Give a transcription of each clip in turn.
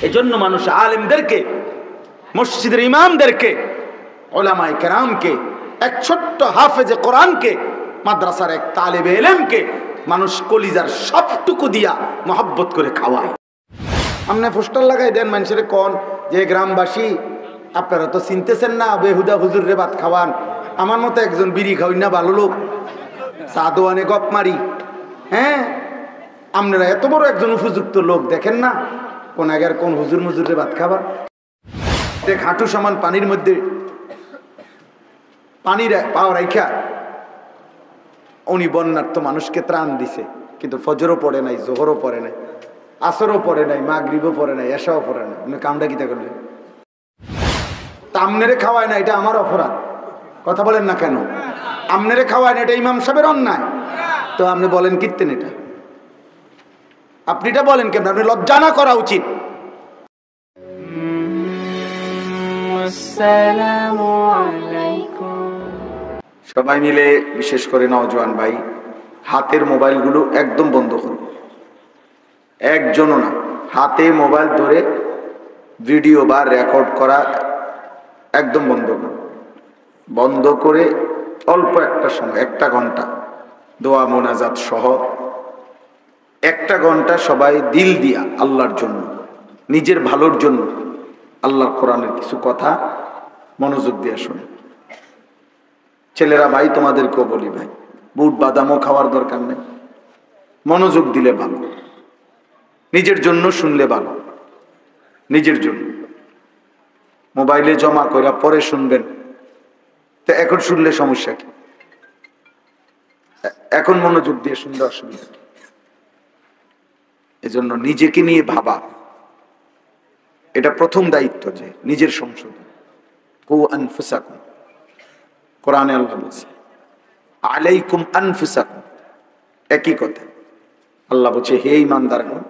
এজন্য মানুষ আলেমদেরকে, মসজিদের ইমামদেরকে, উলামায়ে কেরামকে, এক ছোট্ট হাফেজে কোরআনকে, মাদ্রাসার এক তালেবে ইলমকে মানুষ কলিজার সবটুকু দিয়া মহব্বত করে খাওয়ায়। আপনি পোস্টার লাগাই দেন মানুষের কোন যে গ্রামবাসী আপনারা তো চিনতেছেন না, বেহুদা হুজুরে ভাত খাওয়ান, আমার মতো একজন বিড়ি খাওয়াই না ভালো লোক, চা দোয়ানে গপ মারি। হ্যাঁ, আপনারা এত বড় একজন উপযুক্ত লোক দেখেন না কোন আগের কোন হুজুর মুজুরে ভাত খাবার। হাঁটু সমান পানির মধ্যে পানির পাওয়া রাইখা উনি বন্যার্থ মানুষকে ত্রাণ দিছে, কিন্তু ফজরও পড়ে নাই, জোহরও পড়ে নাই, আসরও পড়ে নাই, মাগরিবও পড়ে নাই, এশাও পড়ে নাই। আপনি কামটা কিতা করলেন? আমনেরে খাওয়ায় না, এটা আমার অপরাধ। কথা বলেন না কেন? আমনেরে খাওয়ায় না, এটা ইমাম সাহেবের অন্যায়। তো আপনি বলেন কীর্তেন এটা, আপনি এটা বলেন কেন? আপনি লজ্জা না করা উচিত। সবাই মিলে, বিশেষ করে নওজোয়ান ভাই, হাতের মোবাইলগুলো একদম বন্ধ করুন। একজনও না, হাতে মোবাইল ধরে ভিডিও বা রেকর্ড করা একদম বন্ধ করুন। বন্ধ করে অল্প একটা সময়, 1 ঘন্টা দোয়া মোনাজাত সহ 1 ঘন্টা সবাই দিল দিয়া আল্লাহর জন্য, নিজের ভালোর জন্য আল্লাহর কোরআনের কিছু কথা মনোযোগ দিয়ে শোনে। ছেলেরা ভাই, তোমাদেরকেও বলি ভাই, বুট বাদামও খাওয়ার দরকার নেই, মনোযোগ দিলে ভালো, নিজের জন্য শুনলে ভালো, নিজের জন্য। মোবাইলে জমা কইরা পরে শুনবেন, তো এখন শুনলে সমস্যা কি? এখন মনোযোগ দিয়ে শুনলে অসুবিধা কি? এজন্য নিজেকে নিয়ে ভাবা, এটা প্রথম দায়িত্ব, যে নিজের সংশোধন। কু আনফুসাকুম, কোরআনে আল্লাহ বলছে আলাইকুম আনফুসাকুম, একই কথা। আল্লাহ বলছে হে ঈমানদারগণ,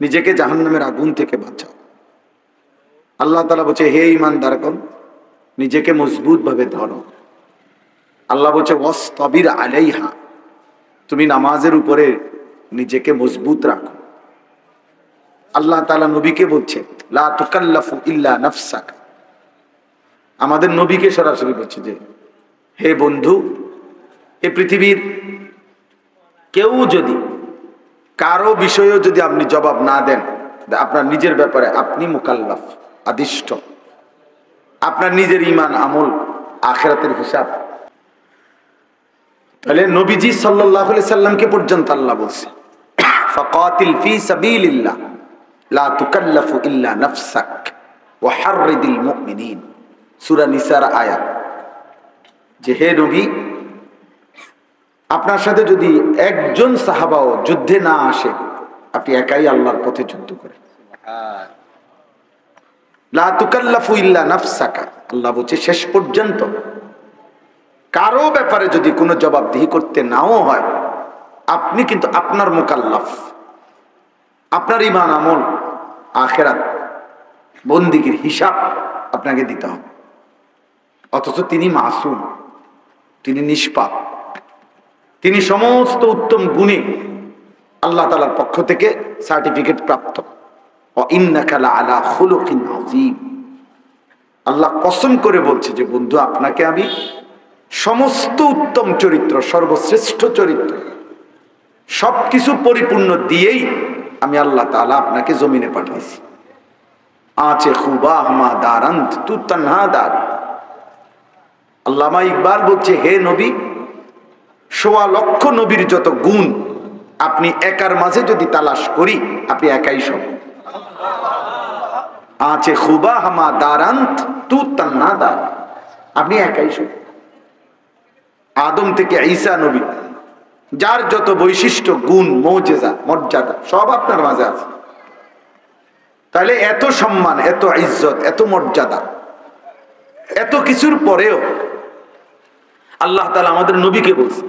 নিজেকে জাহান্নামের আগুন থেকে বাঁচাও। আল্লাহ তাআলা বলছে হে ঈমানদারগণ, নিজেকে মজবুত ভাবে ধরো। আল্লাহ বলছে ওয়াসতাবির আলাইহা, তুমি নামাজের উপরে নিজেকে মজবুত রাখো। আল্লাহ তাআলা নবীকে বলছে লা তুকাল্লাফু ইল্লা নাফসাক, আমাদের নবীকে সরাসরি বলছে যে হে বন্ধু, এই পৃথিবীর কেউ যদি কারো বিষয়েও যদি আপনি জবাব না দেন, আপনার নিজের ব্যাপারে আপনি মুকাল্লাফ, আদিষ্ট, আপনার নিজের ঈমান আমল আখিরাতের হিসাব। তাহলে নবীজি সাল্লাল্লাহু আলাইহি সাল্লামকে পর্যন্ত আল্লাহ বলছে ফাকাতিল ফি সাবিলিল্লাহ লা তুকাল্লাফু ইল্লা নাফসাক ওয়া হাররিদিল মুমিনিন, সূরা নিসার আয়াত। যে হে নবী, আপনার সাথে যদি একজন সাহাবাও যুদ্ধে না আসে, আপনি একাই আল্লাহর পথে যুদ্ধ করেন। লা তুকাল্লাফু ইল্লা নাফসাকা, আল্লাহ বলছে শেষ পর্যন্ত কারো ব্যাপারে যদি কোনো জবাবদিহি করতে নাও হয়, আপনি কিন্তু আপনার মুকাল্লাফ, আপনার ঈমান আমল আখিরাত বন্দিগির হিসাব আপনাকে দিতে হবে। অথচ তিনি মাসুম, তিনি নিষ্পাপ, তিনি সমস্ত উত্তম গুণে আল্লাহ তাআলার পক্ষ থেকে সার্টিফিকেট প্রাপ্ত। ওয়া ইন্নাকা লাআলা খুলুকিন আযীম, আল্লাহ কসম করে বলছে যে বন্ধু, আপনাকে আমি সমস্ত উত্তম চরিত্র, সর্বশ্রেষ্ঠ চরিত্র, সবকিছু পরিপূর্ণ দিয়েই আমি আল্লাহ তাআলা আপনাকে জমিনে পাঠিয়েছি। আচে খুবা হামা দারান্ত তু তন্হা দার। আল্লামা ইকবাল বলছে হে নবী, ১৬ লক্ষ নবীর যত গুণ আপনি একার মাঝে যদি তালাশ করি, আপনি একাই সব। আচে খুবা হামা দারান্ত তু তন্হা দার, আপনি একাই সব। আদম থেকে ঈসা নবী, যার যত বৈশিষ্ট্য, গুণ, মৌজেজা, মর্যাদা সব আপনার মাঝে আছে। তাহলে এত সম্মান, এত ইজ্জত, এত মর্যাদা, এত কিছুর পরেও আল্লাহ তাআলা আমাদের নবীকে বলছে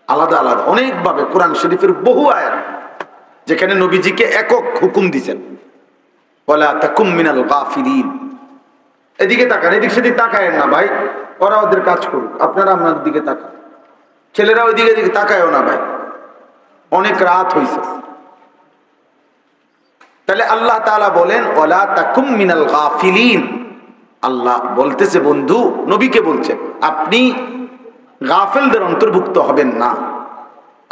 আলাদা আলাদা অনেকভাবে, কোরআন শরীফের বহু আয়াত যেখানে নবীজিকে একক হুকুম দিয়েছেন, ওয়ালা তাকুম মিনাল গাফিলিন। এদিকে তাকান, এদিক সেদিক তাকায়েন না ভাই, ওরা ওদের কাজ করুক, আপনারা আপনার দিকে তাকান। ছেলেরা ওইদিকে দিকে তাকায়ও না ভাই, অনেক রাত হয়েছে। তাহলে তাহলে আল্লাহ তাআলা বলেন ওয়ালা তাকুম মিনাল গাফিলিন। আল্লাহ বলতেছে বন্ধু নবীকে বলছে আপনি গাফেলদের অন্তর্ভুক্ত হবেন না,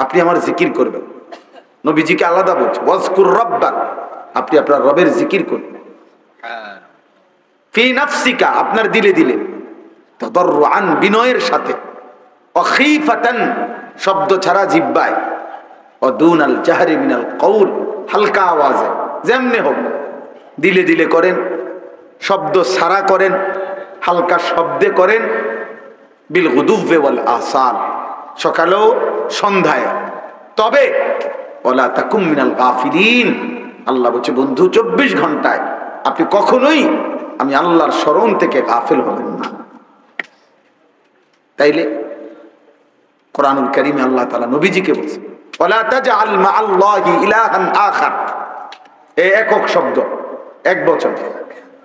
আপনি আমার জিকির করবেন। নবীজিকে আলাদা বলছে ওয়াজকুর রাব্বাক, আপনি আপনার রবের জিকির করবেন। ফি নাফসিকা, আপনার দিলে দিলে, তাদাররুআন, বিনয়ের সাথে, অখিফাতান, শব্দ ছাড়া জিহ্বায়, অদুনাল জাহরি মিনাল কওল, হালকা আওয়াজে, যেমনে হোক দিলে দিলে করেন, শব্দ ছাড়া করেন, হালকা শব্দে করেন, বিল গুদুওয়ি ওয়াল আসাল, সকালেও সন্ধ্যায়। তবে ওয়ালা তাকুম মিনাল গাফিলিন, আল্লাহ বলছে বন্ধু 24 ঘন্টায় আপনি কখনোই আমি আল্লাহর স্মরণ থেকে গাফিল হবেন না। তাইলে কোরআনুল কারীমে আল্লাহ তাআলা নবীজিকে বলছে ওয়ালা তাজআল মাআল্লাহি ইলাহান আখার, এই একক শব্দ, এক বচন।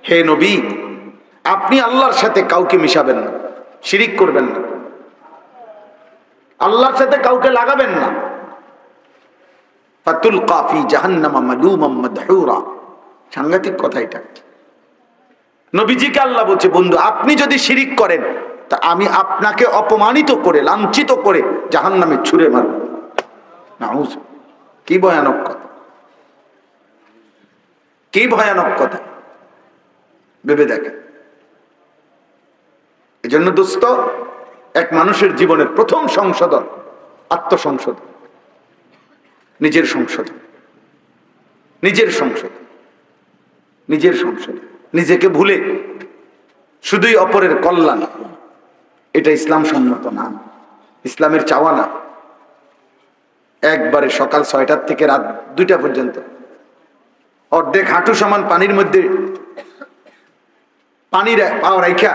হে নবী আপনি আল্লাহর সাথে কাউকে মিশাবেন না, শিরিক করবেন না, আল্লাহর সাথে কাউকে লাগাবেন না। ফাতুলকা ফি জাহান্নামা মালুমান মাদহুরা, সাংঘাতিক কথা এটা। নবীজিকে আল্লাহ বলছে বন্ধু আপনি যদি শিরিক করেন তা আমি আপনাকে অপমানিত করে লাঞ্ছিত করে জাহান্নামে ছুঁড়ে মারব। নাউজ, কি ভয়ানক কথা, কি ভয়ানক কথা, ভেবে দেখেন। এজন্য দোস্ত, এক মানুষের জীবনের প্রথম সংশোধন আত্মসংশোধন, নিজের সংশোধন, নিজের সংশোধন, নিজের সংশোধন। নিজেকে ভুলে শুধুই অপরের কল্যাণ, এটা ইসলাম সম্মত না, ইসলামের চাওয়া না। একবারে সকাল 6টার থেকে রাত 2টা পর্যন্ত অর্ধেক হাঁটু সমান পানির মধ্যে পানি পাওয়া রাইখা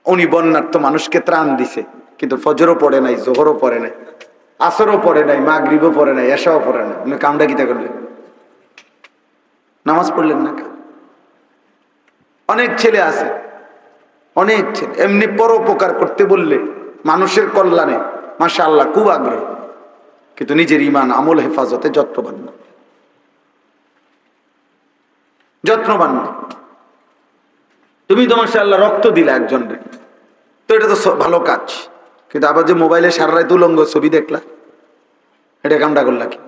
উনি বন্যার্থ মানুষকে ত্রাণ দিছে, কিন্তু ফজরও পড়ে নাই, জোহরও পড়ে নাই, আসরও পড়ে নাই, মাগরিবও পড়ে নাই, এশাও পড়ে নাই। উনি কামটা কিতা করলেন? নামাজ পড়লেন না। অনেক ছেলে আছে, অনেক ছেলে এমনি পরোপকার করতে বললে মানুষের কল্যাণে মাশাআল্লাহ খুব আগ্রহ, কিন্তু নিজের ঈমান আমল হেফাজতে যত্নবান না, যত্নবান না। তুমি তো মাশাআল্লাহ রক্ত দিলা একজনকে, তো এটা তো ভালো কাজ, কিন্তু আবার যে মোবাইলে সারা রাত উলঙ্গ ছবি দেখলা, এটা কামটা করলা কি?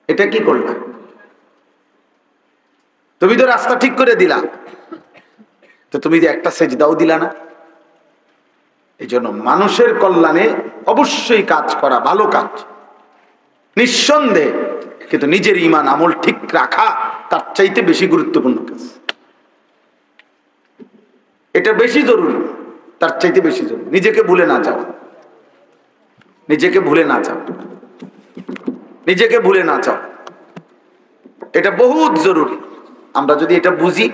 এটা কি করলা? তুমি তো রাস্তা ঠিক করে দিলা, তো তুমি যে একটা সেজদাও দিলা না। এই জন্য মানুষের কল্যাণে অবশ্যই কাজ করা ভালো কাজ, নিঃসন্দেহে, কিন্তু নিজের ঈমান আমল ঠিক রাখা তার চাইতে বেশি গুরুত্বপূর্ণ কাজ। এটা বেশি জরুরি, তার চাইতে বেশি জরুরি। নিজেকে ভুলে না যাও, নিজেকে ভুলে না যাও, নিজেকে ভুলে না যাও, এটা বহুত জরুরি। আমরা যদি এটা বুঝি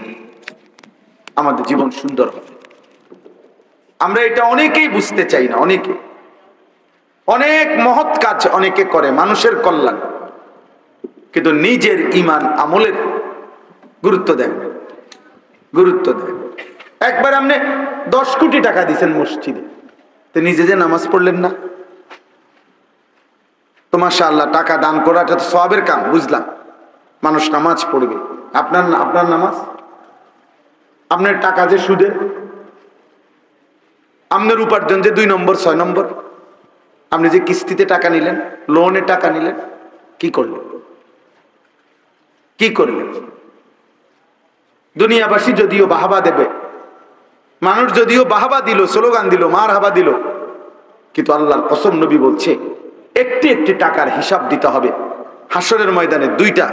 আমাদের জীবন সুন্দর হবে। আমরা এটা অনেকেই বুঝতে চাই না, অনেকে অনেক মহৎ কাজ অনেকে করে মানুষের কল্যাণ, কিন্তু নিজের ঈমান আমলের গুরুত্ব দেয় না, গুরুত্ব দেয়। একবার আপনি 10 কোটি টাকা দিচ্ছেন মসজিদে, তো নিজে যে নামাজ পড়লেন না। তো মাশাআল্লাহ টাকা দান করাটা তো সওয়াবের কাম, বুঝলাম, মানুষ নামাজ পড়বে। আপনার নামাজ, আপনার টাকা যে সুদে, আপনার উপার্জন যে 2 নম্বর 6 নম্বর, আপনি যে কিস্তিতে টাকা নিলেন, লোনে টাকা নিলেন, কি করলেন? কি করলেন? দুনিয়াবাসী যদিও বাহাবা দেবে, মানুষ যদিও বাহাবা দিল, স্লোগান দিল, মারহাবা দিল, কিন্তু আল্লাহর কসম নবী বলছে একটি একটি টাকার হিসাব দিতে হবে হাসরের ময়দানে। 2টা,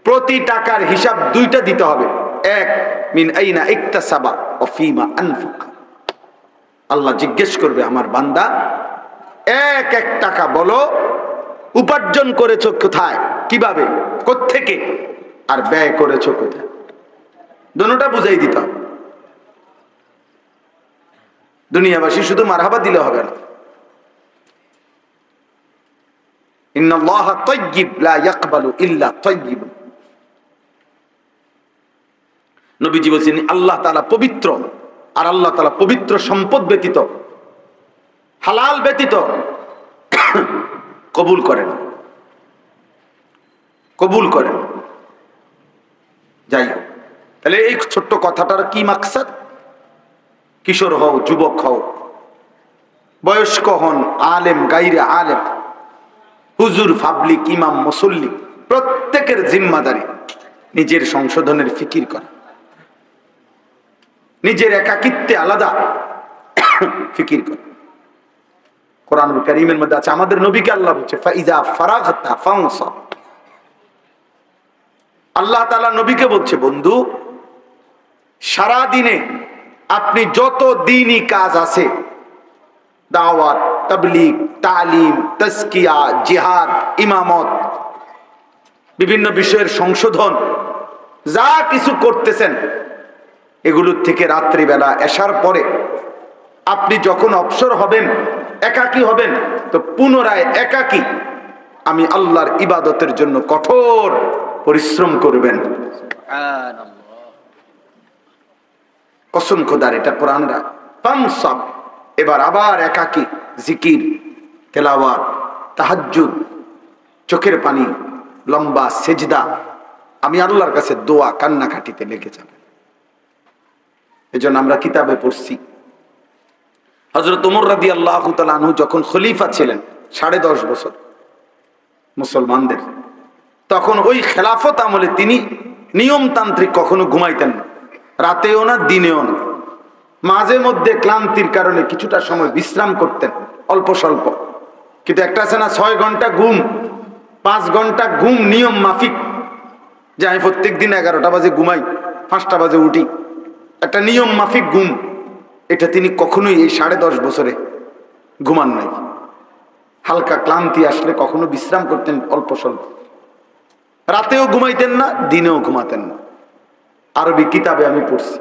প্রতি টাকার হিসাব 2টা দিতে হবে। এক, মিন আইনা ইকতাসাবা ওয়া ফিমা আনফাকা। আল্লাহ জিজ্ঞেস করবে আমার বান্দা এক এক টাকা বলো উপার্জন করেছো কোথায়, কিভাবে, কোত্থেকে, আর ব্যয় করেছো কোথায়। দুটোটা বুঝাই দিতে হবে। দুনিয়াবাসী শুধু মারহাবা দিলে হবে না। ইন্নাল্লাহা তাইয়্যিব লা ইয়াকবালু ইল্লা তাইয়্যিব। নবীজি বলেছেন আল্লাহ তাআলা পবিত্র, আর আল্লাহ তাআলা পবিত্র সম্পদ ব্যতীত, হালাল ব্যতীত কবুল করেন। কবুল করেন। যাই হোক, তাহলে এই ছোট্ট কথাটার কি মাকসাদ? কিশোর হও, যুবক হও, বয়স্ক হন, আলেম গাইরে আলেম, হুজুর, পাবলিক, ইমাম, মুসল্লি, প্রত্যেকের জিম্মাদারি নিজের সংশোধনের ফিকির করা, নিজের একাকিত্বে আলাদা ফিকির করা। কোরআনুল কারীমের মধ্যে আছে, আমাদের নবীকে আল্লাহ বলছে ফাইজা ফারাগতা ফানসাব। আল্লাহ তাআলা নবীকে বলছে, বন্ধু সারা দিনে আপনি যত দ্বীনি কাজ আছে, দাওয়াত, তাবলীগ, তালিম, তাজকিয়া, জিহাদ, ইমামত, বিভিন্ন বিষয়ের সংশোধন, যা কিছু করতেছেন, এগুলোর থেকে রাত্রিবেলা এশার পরে আপনি যখন অবসর হবেন, একাকী হবেন, তো পুনরায় একাকী আমি আল্লাহর ইবাদতের জন্য কঠোর পরিশ্রম করবেন। কসম খোদার, এটা কোরআনের ফানসাব। এবার আবার একাকী জিকির, তেলাওয়াত, তাহাজ্জুদ, চোখের পানি, লম্বা সেজদা, আমি আল্লাহর কাছে দোয়া, কান্নাকাটিতে লেগে যাবে। এজন্য আমরা কিতাবে পড়ছি, হযরত ওমর রাদিয়াল্লাহু তাআলা আনহু যখন খলিফা ছিলেন 10.5 বছর মুসলমানদের, তখন ওই খেলাফত আমলে তিনি নিয়মতান্ত্রিক, কখনো ঘুমাইতেন না, রাতেও না দিনেও না। মাঝে মধ্যে ক্লান্তির কারণে কিছুটা সময় বিশ্রাম করতেন, অল্প স্বল্প, কিন্তু একটা আছে না 6 ঘন্টা ঘুম, 5 ঘন্টা ঘুম নিয়ম মাফিক, যে আমি প্রত্যেক দিন 11টা বাজে ঘুমাই, 5টা বাজে উঠি, একটা নিয়ম মাফিক ঘুম, এটা তিনি কখনোই এই 10.5 বছরে ঘুমান নাই। হালকা ক্লান্তি আসলে কখনো বিশ্রাম করতেন অল্প স্বল্প, রাতেও ঘুমাইতেন না, দিনেও ঘুমাতেন না। আরবি কিতাবে আমি পড়ছি।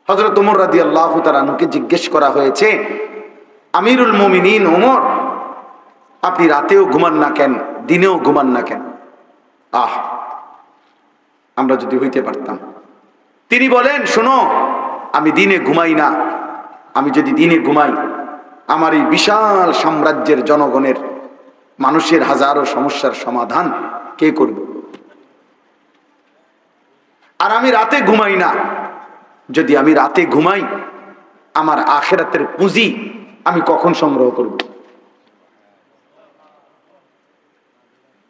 হযরত ওমর রাদিয়াল্লাহু তাআলা আনহুকে জিজ্ঞেস করা হয়েছে, আমিরুল মুমিনিন ওমর, আপনি রাতেও ঘুমান না কেন, দিনেও ঘুমান না কেন? আমরা যদি হইতে পারতাম। তিনি বলেন, শোনো, আমি দিনে ঘুমাই না। আমি যদি দিনে ঘুমাই, আমার এই বিশাল সাম্রাজ্যের জনগণের, মানুষের হাজারো সমস্যার সমাধান কে করবে? আর আমি রাতে ঘুমাই না, যদি আমি রাতে ঘুমাই, আমার আখিরাতের পুঁজি আমি কখন সংগ্রহ করব?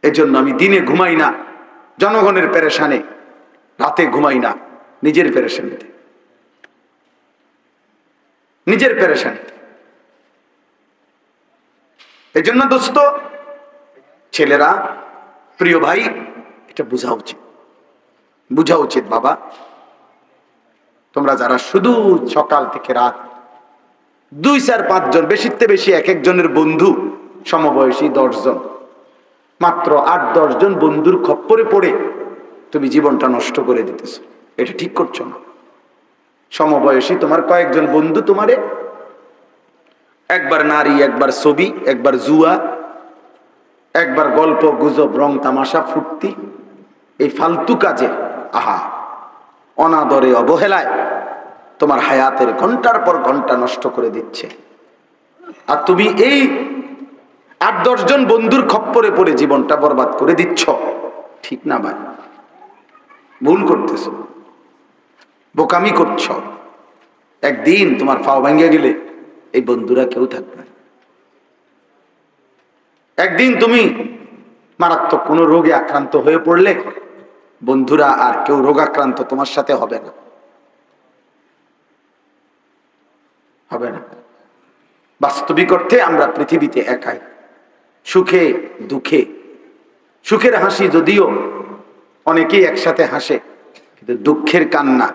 এজন্য আমি দিনে ঘুমাই না জনগণের পেরেশানে, রাতে ঘুমাই না নিজের পেরেশানিতে, নিজের পেরেশানিতে। এজন্য দোস্ত, ছেলেরা, প্রিয় ভাই, এটা বোঝা উচিত, বোঝা উচিত। বাবা, তোমরা যারা শুধু সকাল থেকে রাত 2, 4, 5 জন, বেশিতে বেশি এক একজনের বন্ধু সমবয়সী 10 জন, মাত্র 8-10 জন বন্ধুর খপ্পরে পড়ে তুমি জীবনটা নষ্ট করে দিতেছো, এটা ঠিক করছো না। সমবয়সী তোমার কয়েকজন বন্ধু তোমারে একবার নারী, একবার ছবি, একবার জুয়া, একবার গল্প গুজব, রং তামাশা, ফুর্তি, এই ফালতু কাজে, অনাদরে, অবহেলায় তোমার হায়াতের ঘন্টার পর ঘন্টা নষ্ট করে দিচ্ছে। আর তুমি এই 8-10 জন বন্ধুর খপ্পরে পড়ে জীবনটা বরবাদ করে দিচ্ছ। ঠিক না ভাই? ভুল করতেছ, বোকামি করছ। একদিন তোমার পাও ভাঙ্গিয়া গেলে এই বন্ধুরা কেউ থাকবে না। একদিন তুমি মারাত্মক কোনো রোগে আক্রান্ত হয়ে পড়লে বন্ধুরা আর কেউ রোগাক্রান্ত তোমার সাথে হবে না, হবে না। বাস্তবিক অর্থে আমরা পৃথিবীতে একাই, সুখে দুঃখে। সুখের হাসি যদিও অনেকেই একসাথে হাসে, কিন্তু দুঃখের কান্না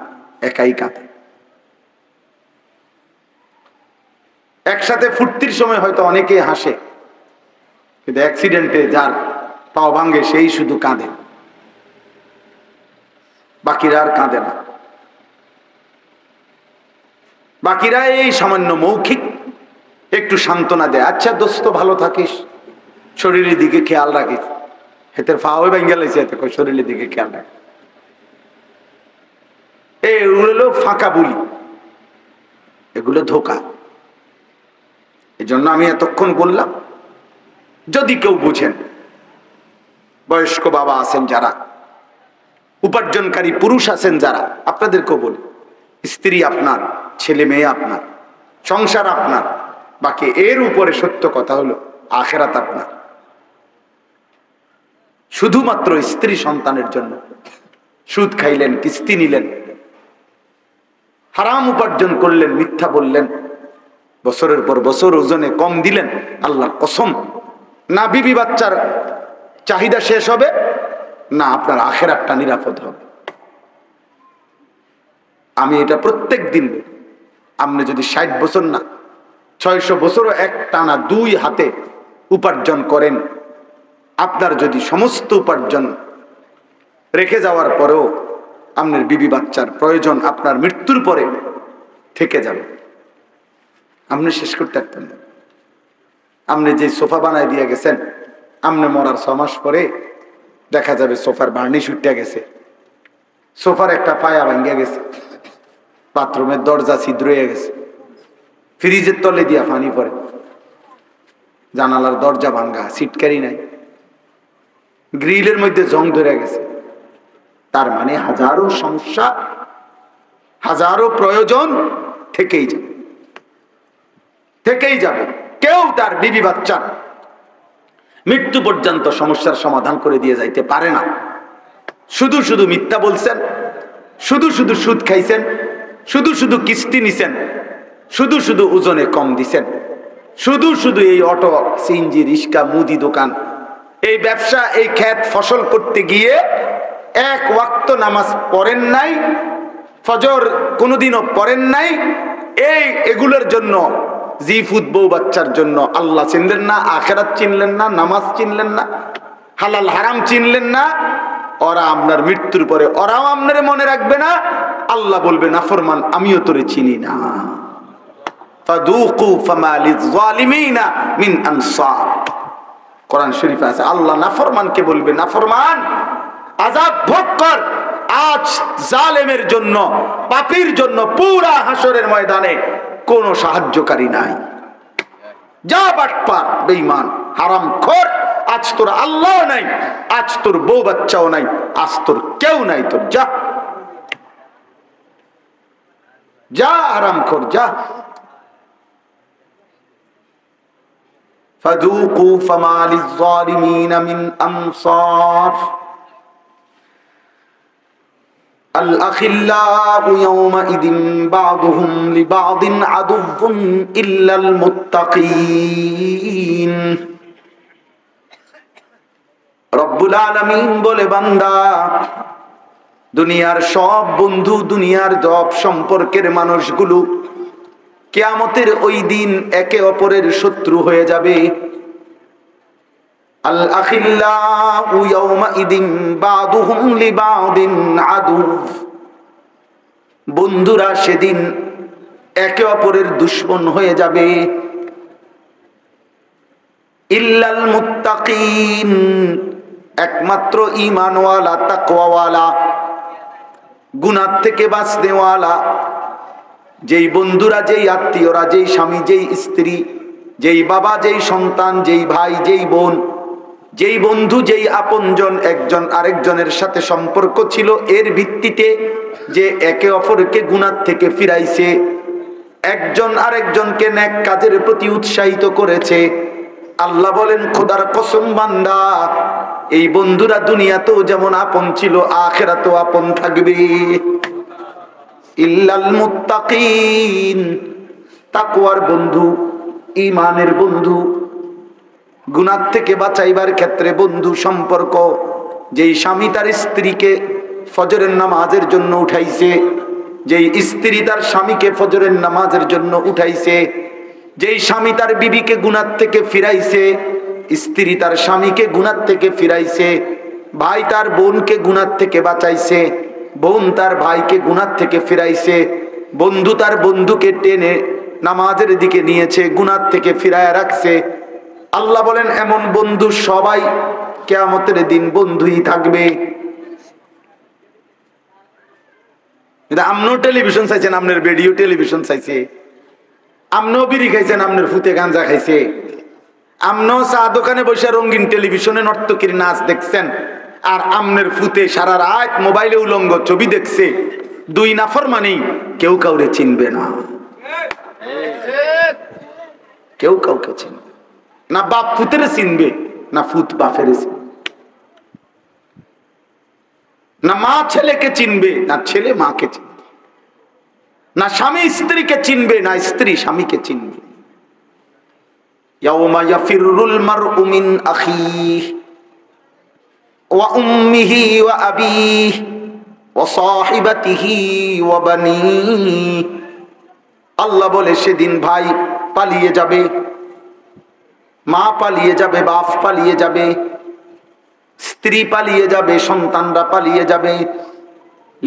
একাই কাঁদে। একসাথে ফুর্তির সময় হয়তো অনেকেই হাসে, কিন্তু অ্যাক্সিডেন্টে যার পাও ভাঙ্গে সেই শুধু কাঁদে, বাকিরা আর কাঁদে না। বাকিরা এই সামান্য মৌখিক একটু সান্ত্বনা দেয়, আচ্ছা দোস্ত ভালো থাকিস, শরীরের দিকে খেয়াল রাখিস। হেতের ফাওয়ে ভাঙ্গা লাইছে, এতে শরীরের দিকে খেয়াল রাখিস। এগুলো ফাঁকা বলি, এগুলো ধোঁকা। এই জন্য আমি এতক্ষণ বললাম, যদি কেউ বুঝেন বয়স্ক বাবা আছেন যারা, উপার্জনকারী পুরুষ আছেন যারা, আপনাদেরকেও বলি, স্ত্রী আপনার, ছেলে মেয়ে আপনার, সংসার আপনার, বাকি এর উপরে সত্য কথা হলো আখিরাত আপনার। শুধুমাত্র স্ত্রী সন্তানের জন্য সুদ খাইলেন, কিস্তি নিলেন, হারাম উপার্জন করলেন, মিথ্যা বললেন, বছরের পর বছর ওজনে কম দিলেন, আল্লাহর কসম না বিবি বাচ্চার চাহিদা শেষ হবে, না আপনার আখিরাতটা নিরাপদ হবে। আমি এটা প্রত্যেক দিন, আপনি যদি 60 বছর না 600 বছরও এক টানা দুই হাতে উপার্জন করেন, আপনার যদি সমস্ত উপার্জন রেখে যাওয়ার পরেও আপনার বিবি বাচ্চার প্রয়োজন আপনার মৃত্যুর পরে থেকে যাবে, আপনি শেষ করতে পারতেন না। আপনি যে সোফা বানায় দিয়ে গেছেন, আপনি মরার 6 মাস পরে দেখা যাবে সোফার বার্নিশ উঠে গেছে, সোফার একটা পায়া ভাঙ্গিয়া গেছে, বাথরুমের দরজা ছিদ্র হয়ে গেছে, ফ্রিজের তলে দিয়া পানি পড়ে, জানালার দরজা ভাঙ্গা, সিটকারি নাই, গ্রিলের মধ্যে জং ধরে গেছে। তার মানে হাজারো সমস্যা, হাজারো প্রয়োজন থেকেই যাবে, থেকেই যাবে। কেউ তার বিবি বাচ্চার মৃত্যু পর্যন্ত সমস্যার সমাধান করে দিয়ে যাইতে পারে না। শুধু শুধু মিথ্যা বলছেন, শুধু শুধু সুদ খাইছেন, শুধু শুধু কিস্তি নিছেন, শুধু শুধু ওজনে কম দিছেন, শুধু শুধু এই অটো, সিএনজি, রিক্সা, মুদি দোকান, এই ব্যবসা, এই ক্ষেত ফসল করতে গিয়ে এক ওয়াক্ত নামাজ পড়েন নাই, ফজর কোনোদিনও পড়েন নাই। এগুলোর জন্য, জিফুদ বউ বাচ্চার জন্য আল্লাহ চিনলেন না, আখিরাত চিনলেন না, নামাজ চিনলেন না, হালাল হারাম চিনলেন না। ওরা আপনার মৃত্যুর পরে ওরাও আপনার মনে রাখবে না। আল্লাহ বলবে, নাফরমান আমিও তোরে চিনি না। ফাদুকু ফামা লিয-যালিমিনা মিন আনসার। কোরআন শরীফে আছে, আল্লাহ নাফরমানকে বলবে, নাফরমান আযাব ভোগ কর। আজ জালেমের জন্য, পাপীর জন্য পুরা হাসরের ময়দানে কোনো সাহায্যকারী নাই। যা বাটপার, বেঈমান, হারামখোর, আজ তোর আল্লাহ নাই, আজ তোর বউ বাচ্চাও নাই, আজ তোর কেউ নাই, তোর যা, যা হারামখোর, যা। ফাযুকু ফামা লিয-যালিমিনা মিন আনসার। الأخلاء يومئذ بعضهم لبعض عدو إلا المتقين। রব্বুল আলামিন বলে, বান্দা, দুনিয়ার সব বন্ধু, দুনিয়ার সব সম্পর্কের মানুষগুলো কিয়ামতের ওই দিন একে অপরের শত্রু হয়ে যাবে। আল আখিল্লাউ ইয়াওমাইদিন বাদুহুম লিবাদিন আদু। বন্ধুরা সেদিন একে অপরের দুশমন হয়ে যাবে। ইল্লাল মুত্তাকিন, একমাত্র ঈমানওয়ালা, তাকওয়াওয়ালা, গুনাহ থেকে বাঁচনেওয়ালা, যেই বন্ধুরা, যেই আত্মীয়রা, যেই স্বামী, যেই স্ত্রী, যেই বাবা, যেই সন্তান, যেই ভাই, যেই বোন, যেই বন্ধু, যেই আপনজন একজন আরেকজনের সাথে সম্পর্ক ছিল, এর ভিত্তিতে যে একে অপরকে গুনাহ থেকে ফিরাইছে, একজন আরেকজনকে নেক কাজের প্রতি উৎসাহিত করেছে, আল্লাহ বলেন, খোদার কসম বান্দা, এই বন্ধুরা দুনিয়াতেও যেমন আপন ছিল, আখিরাতেও আপন থাকবে। ইল্লাল মুত্তাকিন, তাকওয়ার বন্ধু, ঈমানের বন্ধু, গুনাহ থেকে বাঁচাইবার ক্ষেত্রে বন্ধু সম্পর্ক। যেই স্বামী তার স্ত্রীকে ফজরের নামাজের জন্য উঠাইছে, যেই স্ত্রী তার স্বামীকে ফজরের নামাজের জন্য উঠাইছে, যেই স্বামী তার বিবিকে গুনাহ থেকে ফিরাইছে, স্ত্রী তার স্বামীকে গুনাহ থেকে ফিরাইছে, ভাই তার বোনকে গুনাহ থেকে বাঁচাইছে, বোন তার ভাইকে গুনাহ থেকে ফিরাইছে, বন্ধু তার বন্ধুকে টেনে নামাজের দিকে নিয়েছে, গুনাহ থেকে ফিরায় রাখছে। আল্লাহ বলেন, এমন বন্ধু সবাই কিয়ামতের দিন বন্ধুই থাকবে। আমরাও টেলিভিশন চাইছেন, আপনার রেডিও টেলিভিশন চাইছে, আমরাও বিড়ি খাইছেন, আপনার ফুতে গাঞ্জা খাইছে, আমনও চা দোকানে বসে রঙিন টেলিভিশনে নর্তকীর নাচ দেখছেন, আর আমনের ফুতে সারা রাত মোবাইলে উলঙ্গ ছবি দেখছে। দুই নাফরমানি, কেউ কাউরে চিনবে না, কেউ কাউকে চিনবে না। বাপ ফুতের চিনবে না, ফুত বাপের চিনবে না। মা ছেলেকে চিনবে না, ছেলে মাকে চিনবে না। স্বামী স্ত্রীকে চিনবে না, স্ত্রী স্বামীকে চিনবে। ইয়াউমা ইয়াফিরুল মারউ মিন আখিহি ওয়া উম্মিহি ওয়া আবিহি ওয়া সাহিবাতিহি ওয়া বানিহি। আল্লাহ বলে সেদিন ভাই পালিয়ে যাবে, মা পালিয়ে যাবে, বাপ পালিয়ে যাবে, স্ত্রী পালিয়ে যাবে, সন্তানরা পালিয়ে যাবে।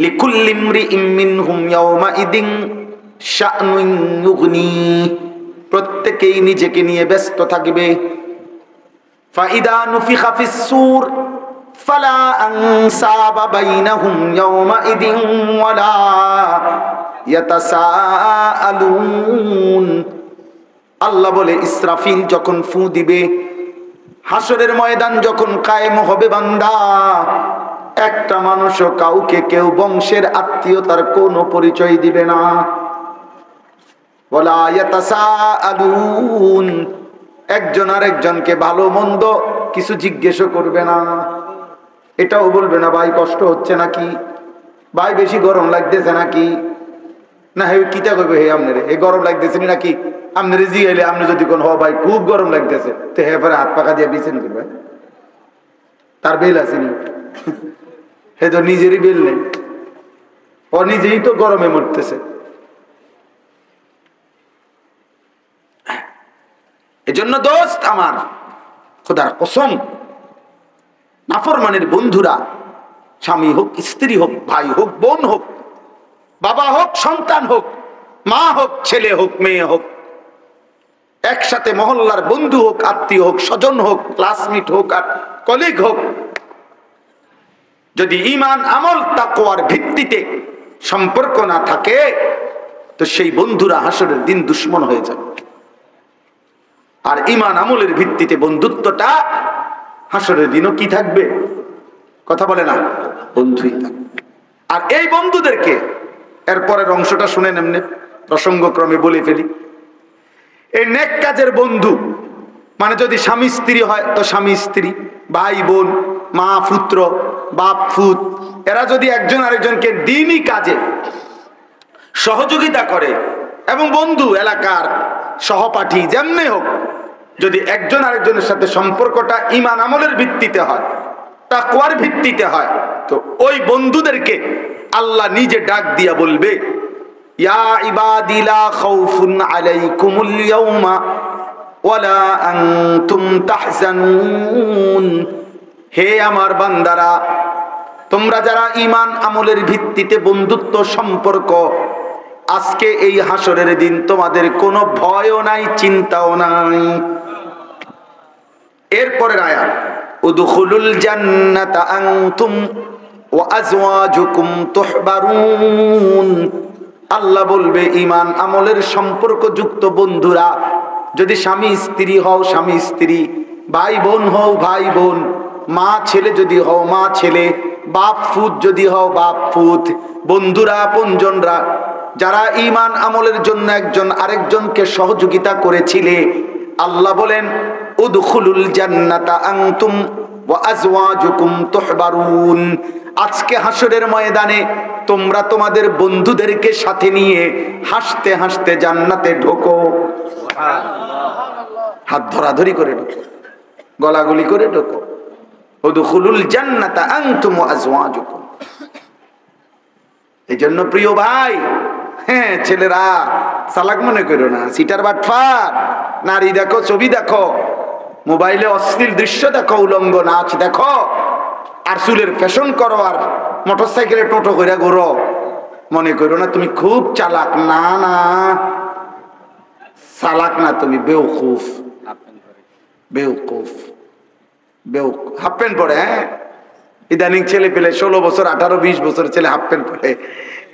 লিকুল্লি ইমরিইম মিনহুম ইয়াওমাইদিন শা'নুন ইউগনি। প্রত্যেকেই নিজেকে নিয়ে ব্যস্ত থাকবে। ফাইদা নুফিখা ফিস সূর ফালা আনসাবা বাইনাহুম ইয়াওমাইদিন ওয়ালা ইয়াতাসাআলুন। আল্লাহ বলে ইসরাফিল যখন ফু দিবে, হাসরের ময়দান যখন কায়েম হবে বান্দা, একটা মানুষও কাউকে কেউ বংশের আত্মীয়তার কোনো পরিচয় দিবে না। ওয়ালা ইয়াতাসাআলুন, একজন আরেকজনকে ভালো মন্দ কিছু জিজ্ঞেসও করবে না। এটাও বলবে না ভাই কষ্ট হচ্ছে নাকি, ভাই বেশি গরম লাগতেছে নাকি, না হে কিতা কইবে হে আমনে রে গরম লাগতেছে নাকি। আমনে রে জিগাইলে আপনি যদি কোন হ ভাই খুব গরম লাগতেছে, তো হে পরে হাত পাকা দিয়ে বিছান করবে, তার বেল আসেনি, হে তো নিজেরই বেল নেই, ও নিজেই তো গরমে মরতেছে। এজন্য দোস্ত আমার, খোদার কসম, নাফরমানের বন্ধুরা, স্বামী হোক, স্ত্রী হোক, ভাই হোক, বোন হোক, বাবা হোক, সন্তান হোক, মা হোক, ছেলে হোক, মেয়ে হোক, একসাথে মহল্লার বন্ধু হোক, আত্মীয় হোক, স্বজন হোক, ক্লাসমেট হোক আর কলিগ হোক, যদি ঈমান আমল তাকওয়ার ভিত্তিতে সম্পর্ক না থাকে, তো সেই বন্ধুরা হাসরের দিন দুশমন হয়ে যাবে। আর ঈমান আমলের ভিত্তিতে বন্ধুত্বটা হাসরের দিনও কি থাকবে? কথা বলে না, বন্ধুই থাকবে। আর এই বন্ধুদেরকে, এরপরের অংশটা শুনে নেমনে প্রসঙ্গক্রমে বলে ফেলি। এই নেক কাজের বন্ধু মানে যদি স্বামী স্ত্রী হয় তো স্বামী স্ত্রী, ভাই বোন, মা পুত্র, বাপ ফুত, এরা যদি একজন আরেকজনকে দ্বীনি কাজে সহযোগিতা করে, এবং বন্ধু এলাকার সহপাঠী যেমনি হোক, যদি একজন আরেকজনের সাথে সম্পর্কটা ঈমান আমলের ভিত্তিতে হয়, তাকওয়ার ভিত্তিতে হয়, তো ওই বন্ধুদেরকে আল্লাহ নিজে ডাক দিয়া বলবে, ইয়া ইবাদি লা খাউফুন আলাইকুমুল ইয়াউমা ওয়ালা আনতুম তাহজানুন। হে আমার বান্দারা, তোমরা যারা ঈমান আমলের ভিত্তিতে বন্ধুত্ব সম্পর্ক, আজকে এই হাসরের দিন তোমাদের কোনো ভয়ও নাই, চিন্তাও নাই। এরপরের আয়াত, উদখুলুল জান্নাতা আনতুম ওয়া আজওয়াজুকুম তুহবারুন। আল্লাহ বলবে ঈমান আমলের সম্পর্কযুক্ত বন্ধুরা, যদি স্বামী স্ত্রী হও স্বামী স্ত্রী, ভাই বোন হও ভাই বোন, মা ছেলে যদি হও মা ছেলে, বাপ ফুত যদি হও বাপ ফুত, বন্ধুরা আপনজনরা, যারা ঈমান আমলের জন্য একজন আরেকজনকে সহযোগিতা করেছিলে, আল্লাহ বলেন উদখুলুল জান্নাতা আনতুম ওয়া আজওয়াজুকুম তুহবারুন। আজকে হাসরের ময়দানে তোমরা তোমাদের বন্ধুদেরকে সাথে নিয়ে হাসতে হাসতে জান্নাতে ঢোকো। হাত ধরাধরি করে ঢোকো, গলাগলি করে ঢোকো। উদখুলুল জান্নাতা আনতুম ওয়া আজওয়াজুকুম। এই জন্য প্রিয় ভাই, হ্যাঁ ছেলেরা চালাক মনে করো না, সিটার বাটফার, নারী দেখো, ছবি দেখো, মোবাইলে অশ্লীল দৃশ্য দেখো, উলঙ্গ নাচ দেখো, আর চুলের ফ্যাশন করো, আর মোটরসাইকেলে টোটো করে ঘোরো, মনে করো না তুমি খুব চালাক। না না, চালাক না, তুমি বেওকুফ, বেওকুফ, বেওকুফ। হাফ প্যান্ট পরে, হ্যাঁ ইদানিং ছেলে পেলে 16 বছর 18-20 বছর ছেলে হাফ প্যান্ট পরে।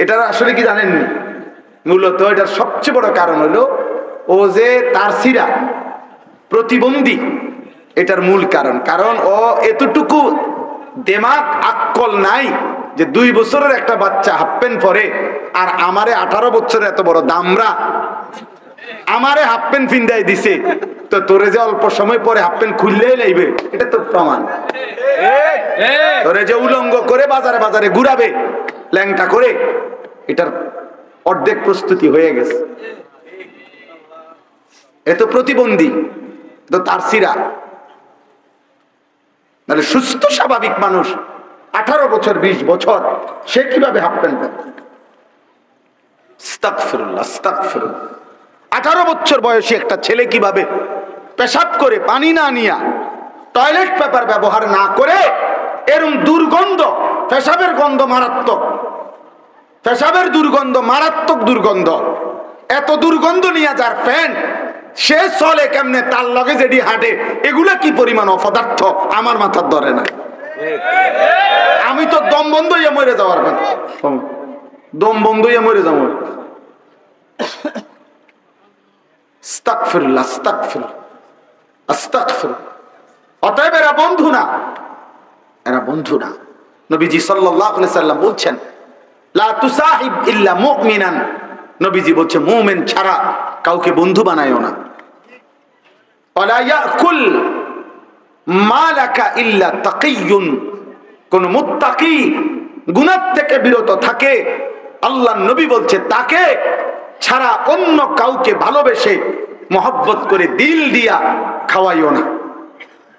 এটার আসলে কি জানেননি, মূলত এটার সবচেয়ে বড় কারণ হলো ও যে তার সিরা, প্রতিবন্ধী, এটার মূল কারণ। কারণ ও এতটুকু দেমাগ আক্কল নাই যে 2 বছরের একটা বাচ্চা হাফ প্যান্ট পরে, আর আমারে 18 বছরের এত বড় দামরা আমারে হাফ প্যান্ট ফিন্দাই দিছে, তো তোরে যে অল্প সময় পরে হাফ প্যান্ট খুললেই লাইবে, এটা তো প্রমাণ। তোরে যে উলঙ্গ করে বাজারে বাজারে ঘুরাবে ল্যাংটা করে, এটার অর্ধেক প্রস্তুতি হয়ে গেছে। এত প্রতিবন্ধী, তো তার সিরা। তাহলে সুস্থ স্বাভাবিক মানুষ 18 বছর 20 বছর সে কিভাবে হাফ প্যান্ট পরে? আস্তাগফিরুল্লাহ, আস্তাগফিরুল্লাহ। 18 বছর বয়সী একটা ছেলে কিভাবে পেশাব করে পানি না নিয়া, টয়লেট পেপার ব্যবহার না করে, এরকম দুর্গন্ধ, পেশাবের গন্ধ মারাত্মক, পেশাবের দুর্গন্ধ মারাত্মক দুর্গন্ধ, এত দুর্গন্ধ নিয়ে যার ফ্যান, সে চলে কেমনে, তার লগে যেটি হাঁটে, এগুলা কি পরিমাণ অপদার্থ আমার মাথার ধরে না। আমি তো দম বন্ধ হইয়া মরে যাওয়ার কথা, দম বন্ধ হইয়া মরে যাবো। আস্তাগফিরুল্লাহ, আস্তাগফিরুল্লাহ, আস্তাগফিরুল্লাহ। অতএব এরা বন্ধু না, এরা বন্ধু না। নবীজি সাল্লাল্লাহু আলাইহি সাল্লাম বলছেন, লা তুসাহিব ইল্লা মুমিনান। নবীজি বলছে মুমিন ছাড়া কাউকে বন্ধু বানায়ও না। ওয়ালা ইয়াকুল মালাকা ইল্লা তাকিয়ুন। কোন মুত্তাকি গুনাহ থেকে বিরত থাকে, আল্লাহর নবী বলছে তাকে ছাড়া অন্য কাউকে ভালোবেসে মহব্বত করে দিল দিয়া খাওয়াইও না।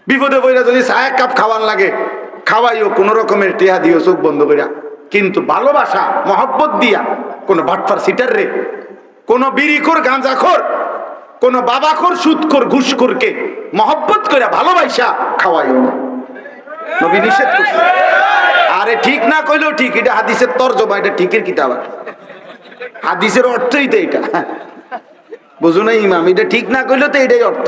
বিপদে পড়ে যদি চা এক কাপ খাওয়ার লাগে খাওয়াইও, কোন রকমের টিহা দিও চোখ বন্ধ করিয়া, কিন্তু ভালোবাসা মহব্বত দিয়া, কোন বাটপার সিটার রে, কোন বিড়িখোর গাঁজাখোর, কোন বাবাখোর সুদখোর ঘুষখোরকে মহব্বত করে ভালোবাসা খাওয়াইও না। নবী নিষেধ করছে। আরে ঠিক না কইলেও ঠিক, এটা হাদিসের তরজমা, এটা ঠিকের কিতাব, হাদিসের অর্থই তো এটা, বুঝো না ইমাম? এটা ঠিক না কইলেও তো এটাই অর্থ,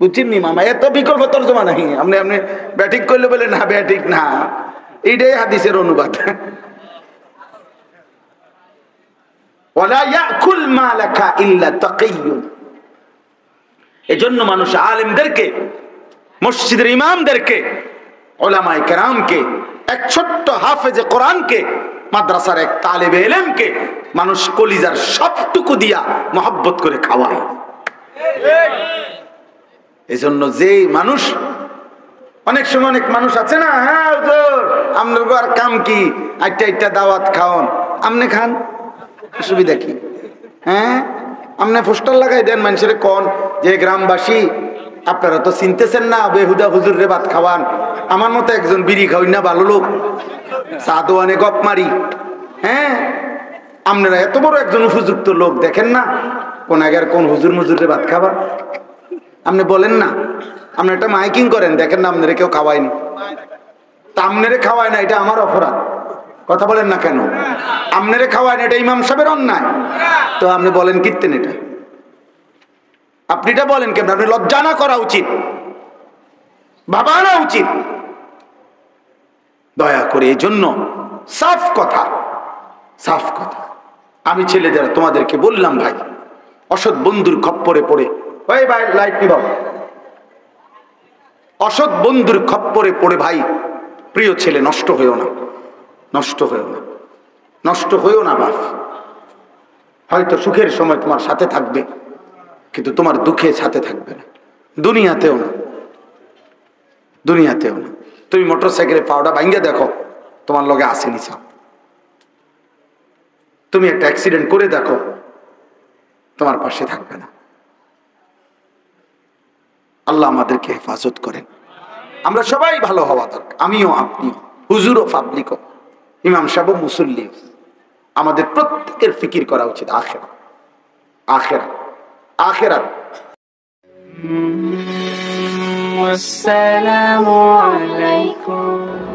বুঝছেন মামা? এত বিকল্প তরজমা নাই। আপনি আপনি ব্যাটিক করলে বলে না, ব্যাটিক না, এইটাই হাদিসের অনুবাদ। ওয়ালা ইয়াকুল মালাকা ইল্লা তাকিয়ুন। এজন্য মানুষ আলেমদেরকে, মসজিদের ইমামদেরকে, উলামায়ে কেরামকে, এক ছোট্ট হাফেজে কোরআনকে, মাদ্রাসার এক তালেবে ইলমকে মানুষ কলিজার সবটুকু দিয়া মহব্বত করে খাওয়ায়। এজন্য যে মানুষ, অনেক সময় অনেক মানুষ আছে না, হ্যাঁ হুজুর আপনার আর কাম কি, একটা দাওয়াত খাওন, আপনি খান, অসুবিধা কি? হ্যাঁ, আপনি পোস্টার লাগাই দেন মানুষের, কোন যে গ্রামবাসী আপনারা তো চিনতেছেন না, বেহুদা হুজুর রে ভাত খাওয়ান, আমার মতো একজন বিড়ি খাওয়াই না, ভালো লোক, চা দোয়ানে গপ মারি। হ্যাঁ, আপনারা এত বড় একজন উপযুক্ত লোক দেখেন না, কোন আগের কোন হুজুর মুজুরে ভাত খাবার, আপনি বলেন না, আপনি একটা মাইকিং করেন, দেখেন না আপনারা কেউ খাওয়ায়নি, তা আপনারে খাওয়ায় না, এটা আমার অপরাধ। কথা বলেন না কেন? আপনারে খাওয়ায় না, এটা ইমাম সাহেবের অন্যায়। তো আপনি বলেন কীর্তেন, এটা আপনি এটা বলেন কেন? আপনি লজ্জা না করা উচিত, ভাবানো উচিত দয়া করে। এই জন্য সাফ কথা, সাফ কথা। আমি ছেলেদের তোমাদেরকে বললাম, ভাই অসৎ বন্ধুর খপ্পরে পড়ে, ওই ভাই লাইট নিবাও, অসৎ বন্ধুর খপ্পরে পড়ে ভাই প্রিয় ছেলে নষ্ট হয়েও না, নষ্ট হয়েও না, নষ্ট হয়েও না বাপ। হয়তো সুখের সময় তোমার সাথে থাকবে, কিন্তু তোমার দুঃখে সাথে থাকবে না, দুনিয়াতেও না, দুনিয়াতেও না। তুমি মোটর সাইকেলে পাউডা ভাঙ্গে দেখো, তোমার লগে আসেনি সাপ। তুমি একটা অ্যাক্সিডেন্ট করে দেখো, তোমার পাশে থাকবে না। আল্লাহ আমাদেরকে হেফাজত করেন। আমরা সবাই ভালো হওয়া দরকার, আমিও, আপনিও, হুজুরও, পাবলিকও, ইমাম সাহেব, মুসল্লি, আমাদের প্রত্যেকের ফিকির করা উচিত আখিরাত, আখিরাত, আখিরাত। আসসালামু আলাইকুম।